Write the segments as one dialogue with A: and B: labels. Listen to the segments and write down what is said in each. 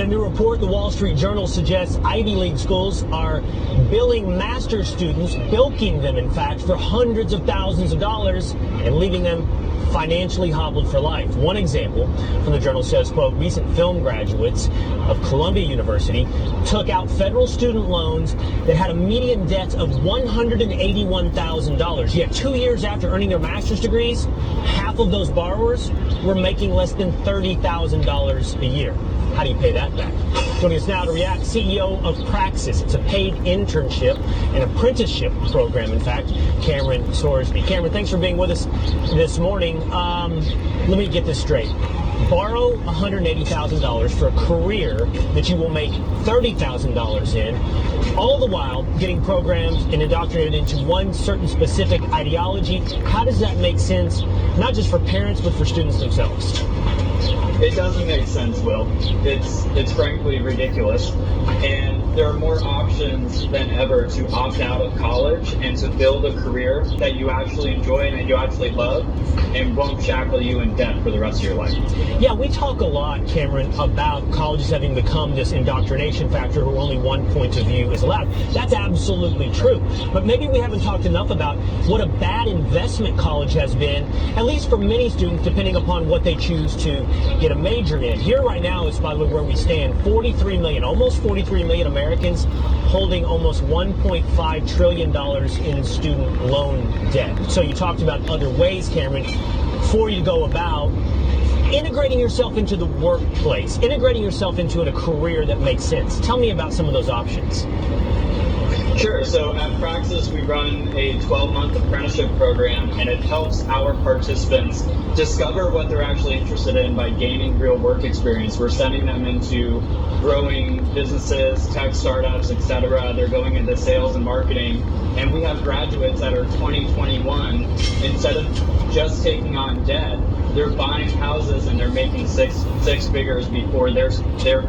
A: In a new report, the Wall Street Journal suggests Ivy League schools are billing master's students, bilking them, in fact, for hundreds of thousands of dollars and leaving them financially hobbled for life. One example from the Journal says, quote, recent film graduates of Columbia University took out federal student loans that had a median debt of $181,000. Yet 2 years after earning their master's degrees, half of those borrowers were making less than $30,000 a year. How do you pay that back? Joining us now to react, CEO of Praxis. It's a paid internship and apprenticeship program, in fact, Cameron Sorsby. Cameron, thanks for being with us this morning. Let me get this straight. Borrow $180,000 for a career that you will make $30,000 in, all the while getting programmed and indoctrinated into one certain specific ideology. How does that make sense, not just for parents, but for students themselves?
B: It doesn't make sense, Will. It's frankly ridiculous. And there are more options than ever to opt out of college and to build a career that you actually enjoy and that you actually love and won't shackle you in debt for the rest of your life.
A: Yeah, we talk a lot, Cameron, about colleges having become this indoctrination factor where only one point of view is allowed. That's absolutely true. But maybe we haven't talked enough about what a bad investment college has been, at least for many students, depending upon what they choose to get a major in. Here right now is, by the way, where we stand. 43 million, almost 43 million Americans holding almost $1.5 trillion in student loan debt. So you talked about other ways, Cameron, for you to go about integrating yourself into the workplace, integrating yourself into a career that makes sense. Tell me about some of those options.
B: Sure. So at Praxis, we run a 12-month apprenticeship program, and it helps our participants discover what they're actually interested in by gaining real work experience. We're sending them into growing businesses, tech startups, etc. They're going into sales and marketing. And we have graduates that are 2021, instead of just taking on debt, they're buying houses and they're making six figures before their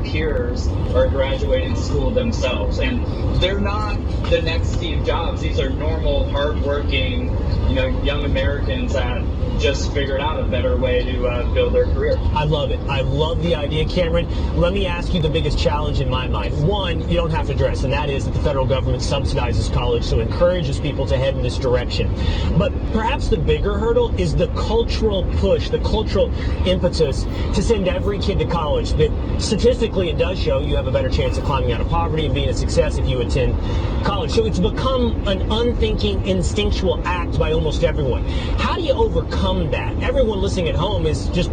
B: peers are graduating school themselves. And they're not the next Steve Jobs. These are normal, hardworking, young Americans that just figured out a better way to build their career.
A: I love it. I love the idea, Cameron. Let me ask you the biggest challenge in my mind. One, you don't have to address, and that is that the federal government subsidizes college, so encourages people to head in this direction. But perhaps the bigger hurdle is the cultural push, the cultural impetus to send every kid to college. That statistically it does show you have a better chance of climbing out of poverty and being a success if you attend college. So it's become an unthinking, instinctual act by almost everyone. How do you overcome that? Everyone listening at home is just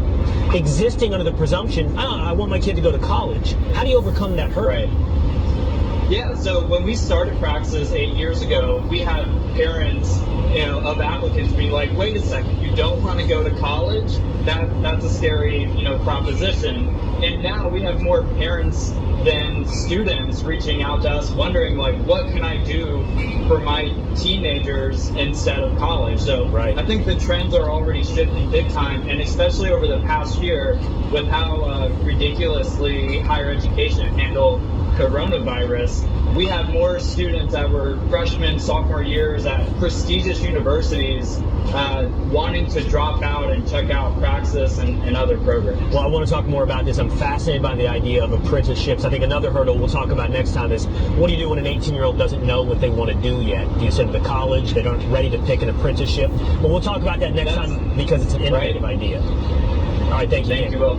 A: existing under the presumption, I want my kid to go to college. How do you overcome that hurdle?
B: Right. Yeah, so when we started Praxis 8 years ago, we had parents, of applicants being like, wait a second, you don't want to go to college? That's a scary, proposition. And now we have more parents than students reaching out to us wondering, like, what can I do for my teenagers instead of college? So
A: right.
B: I think the trends are already shifting big time, and especially over the past year with how ridiculously higher education handled coronavirus, we have more students that were freshman, sophomore years at prestigious universities wanting to drop out and check out Praxis and other programs.
A: Well, I want to talk more about this. I'm fascinated by the idea of apprenticeships. I think another hurdle we'll talk about next time is, what do you do when an 18-year-old doesn't know what they want to do yet? Do you send them to college? They aren't ready to pick an apprenticeship? But we'll talk about that next time because it's an innovative idea. All right, thank you.
B: Thank you, Will.